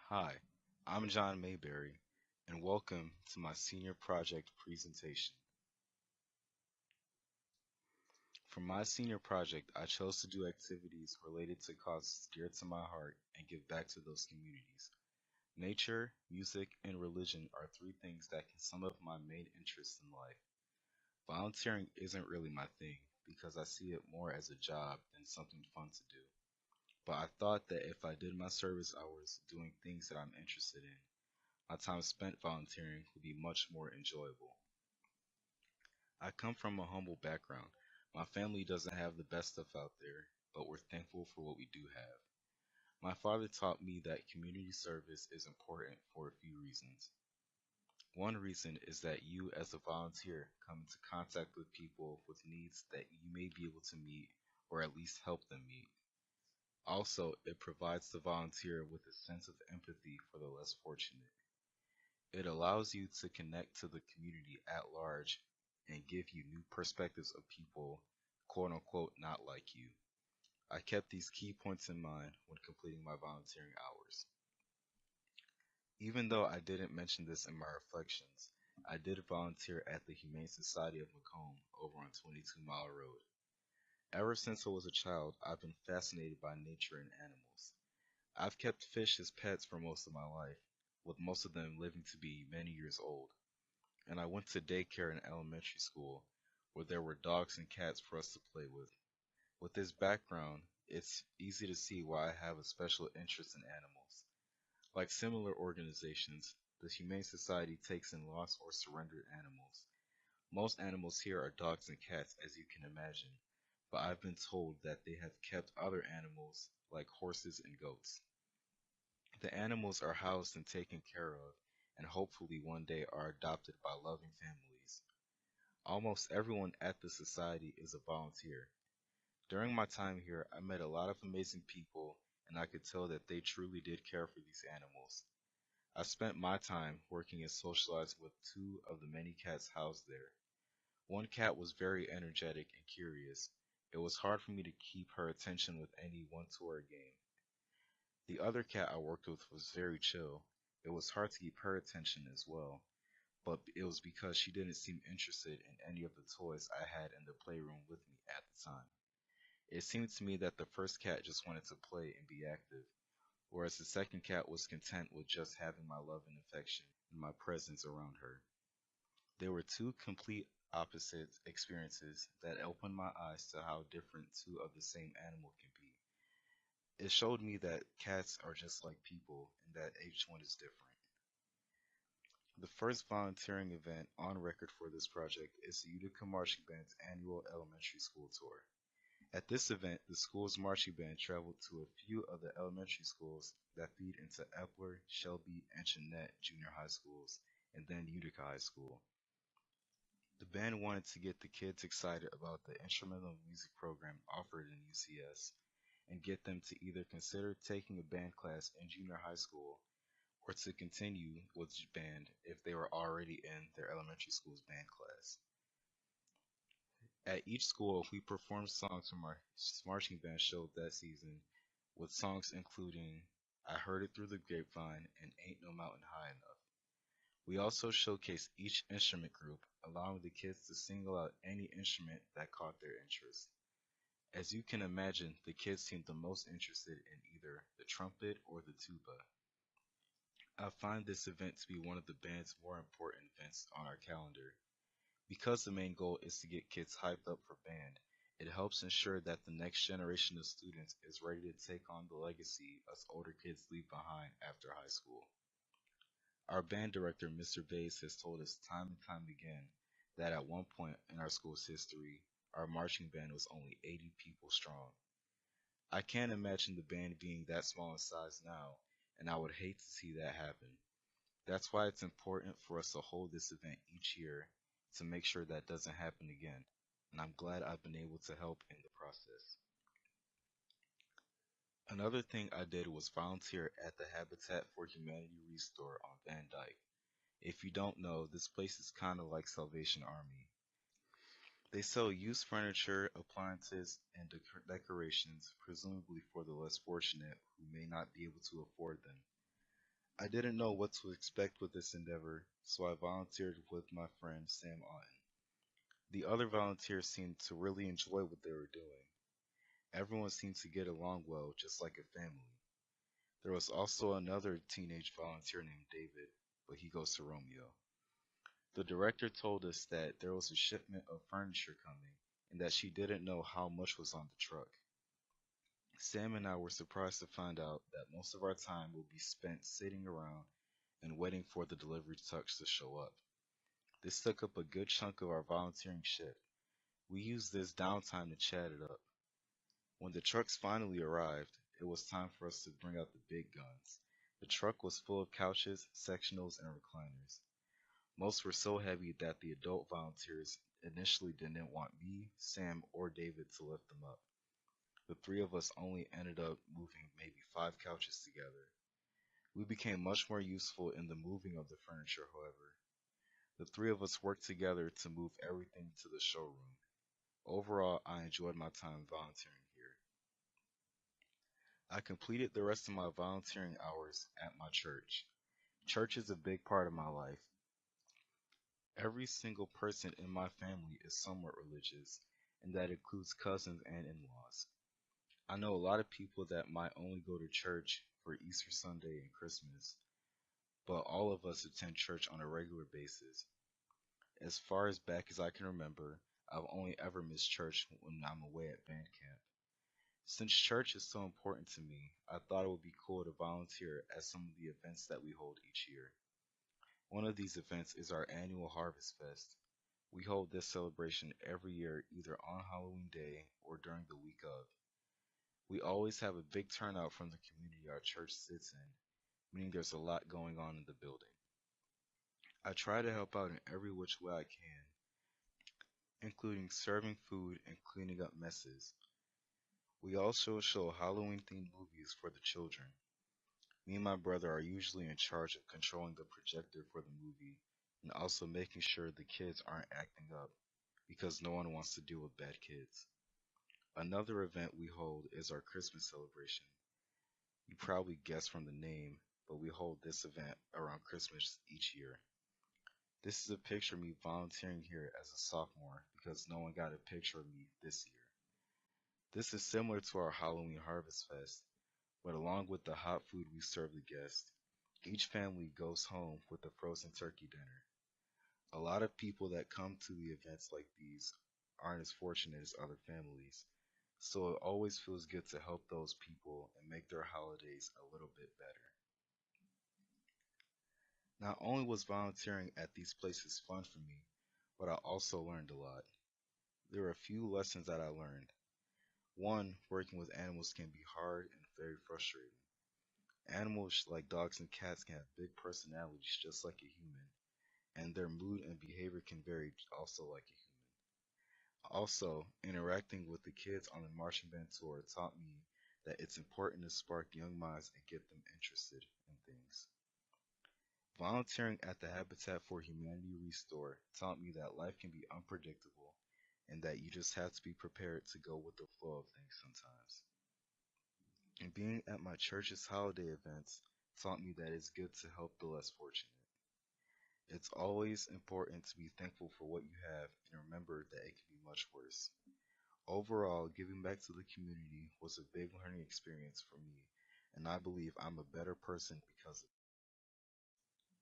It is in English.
Hi, I'm John Mayberry, and welcome to my senior project presentation. For my senior project, I chose to do activities related to causes dear to my heart and give back to those communities. Nature, music, and religion are three things that can sum up my main interests in life. Volunteering isn't really my thing because I see it more as a job than something fun to do. But I thought that if I did my service hours doing things that I'm interested in, my time spent volunteering would be much more enjoyable. I come from a humble background. My family doesn't have the best stuff out there, but we're thankful for what we do have. My father taught me that community service is important for a few reasons. One reason is that you, as a volunteer, come into contact with people with needs that you may be able to meet or at least help them meet. Also, it provides the volunteer with a sense of empathy for the less fortunate. It allows you to connect to the community at large and give you new perspectives of people, quote unquote, not like you. I kept these key points in mind when completing my volunteering hours. Even though I didn't mention this in my reflections, I did volunteer at the Humane Society of Macomb over on 22 Mile Road. Ever since I was a child, I've been fascinated by nature and animals. I've kept fish as pets for most of my life, with most of them living to be many years old. And I went to daycare in elementary school where there were dogs and cats for us to play with. With this background, it's easy to see why I have a special interest in animals. Like similar organizations, the Humane Society takes in lost or surrendered animals. Most animals here are dogs and cats, as you can imagine, but I've been told that they have kept other animals like horses and goats. The animals are housed and taken care of, and hopefully one day are adopted by loving families. Almost everyone at the society is a volunteer. During my time here, I met a lot of amazing people, and I could tell that they truly did care for these animals. I spent my time working and socializing with two of the many cats housed there. One cat was very energetic and curious. It was hard for me to keep her attention with any one to or game. The other cat I worked with was very chill. It was hard to keep her attention as well, but it was because she didn't seem interested in any of the toys I had in the playroom with me at the time. It seemed to me that the first cat just wanted to play and be active, whereas the second cat was content with just having my love and affection and my presence around her. They were two complete opposite experiences that opened my eyes to how different two of the same animal can be. It showed me that cats are just like people and that each one is different. The first volunteering event on record for this project is the Utica Marching Band's annual elementary school tour. At this event, the school's marching band traveled to a few of the elementary schools that feed into Epler, Shelby, and Jeanette junior high schools, and then Utica High School. The band wanted to get the kids excited about the instrumental music program offered in UCS and get them to either consider taking a band class in junior high school or to continue with band if they were already in their elementary school's band class. At each school, we performed songs from our marching band show that season, with songs including I Heard It Through the Grapevine and Ain't No Mountain High Enough. We also showcased each instrument group, allowing the kids to single out any instrument that caught their interest. As you can imagine, the kids seemed the most interested in either the trumpet or the tuba. I find this event to be one of the band's more important events on our calendar. Because the main goal is to get kids hyped up for band, it helps ensure that the next generation of students is ready to take on the legacy us older kids leave behind after high school. Our band director, Mr. Bays, has told us time and time again that at one point in our school's history, our marching band was only 80 people strong. I can't imagine the band being that small in size now, and I would hate to see that happen. That's why it's important for us to hold this event each year to make sure that doesn't happen again, and I'm glad I've been able to help in the process. Another thing I did was volunteer at the Habitat for Humanity Restore on Van Dyke. If you don't know, this place is kind of like Salvation Army. They sell used furniture, appliances, and decorations, presumably for the less fortunate who may not be able to afford them. I didn't know what to expect with this endeavor, so I volunteered with my friend Sam Otten. The other volunteers seemed to really enjoy what they were doing. Everyone seemed to get along well, just like a family. There was also another teenage volunteer named David, but he goes to Romeo. The director told us that there was a shipment of furniture coming and that she didn't know how much was on the truck. Sam and I were surprised to find out that most of our time would be spent sitting around and waiting for the delivery trucks to show up. This took up a good chunk of our volunteering shift. We used this downtime to chat it up. When the trucks finally arrived, it was time for us to bring out the big guns. The truck was full of couches, sectionals, and recliners. Most were so heavy that the adult volunteers initially didn't want me, Sam, or David to lift them up. The three of us only ended up moving maybe 5 couches together. We became much more useful in the moving of the furniture, however. The three of us worked together to move everything to the showroom. Overall, I enjoyed my time volunteering here. I completed the rest of my volunteering hours at my church. Church is a big part of my life. Every single person in my family is somewhat religious, and that includes cousins and in laws. I know a lot of people that might only go to church for Easter Sunday and Christmas, but all of us attend church on a regular basis. As far as back as I can remember, I've only ever missed church when I'm away at band camp. Since church is so important to me, I thought it would be cool to volunteer at some of the events that we hold each year. One of these events is our annual Harvest Fest. We hold this celebration every year either on Halloween Day or during the week of. We always have a big turnout from the community our church sits in, meaning there's a lot going on in the building. I try to help out in every which way I can, including serving food and cleaning up messes. We also show Halloween themed movies for the children. Me and my brother are usually in charge of controlling the projector for the movie and also making sure the kids aren't acting up because no one wants to deal with bad kids. Another event we hold is our Christmas celebration. You probably guessed from the name, but we hold this event around Christmas each year. This is a picture of me volunteering here as a sophomore because no one got a picture of me this year. This is similar to our Halloween Harvest Fest, but along with the hot food we serve the guests, each family goes home with a frozen turkey dinner. A lot of people that come to the events like these aren't as fortunate as other families, so it always feels good to help those people and make their holidays a little bit better. Not only was volunteering at these places fun for me, but I also learned a lot. There are a few lessons that I learned. One, working with animals can be hard and very frustrating. Animals like dogs and cats can have big personalities just like a human, and their mood and behavior can vary also like a human. Also, interacting with the kids on the marching band tour taught me that it's important to spark young minds and get them interested in things. Volunteering at the Habitat for Humanity Restore taught me that life can be unpredictable and that you just have to be prepared to go with the flow of things sometimes. And being at my church's holiday events taught me that it's good to help the less fortunate. It's always important to be thankful for what you have and remember that it can be much worse. Overall, giving back to the community was a big learning experience for me, and I believe I'm a better person because of it.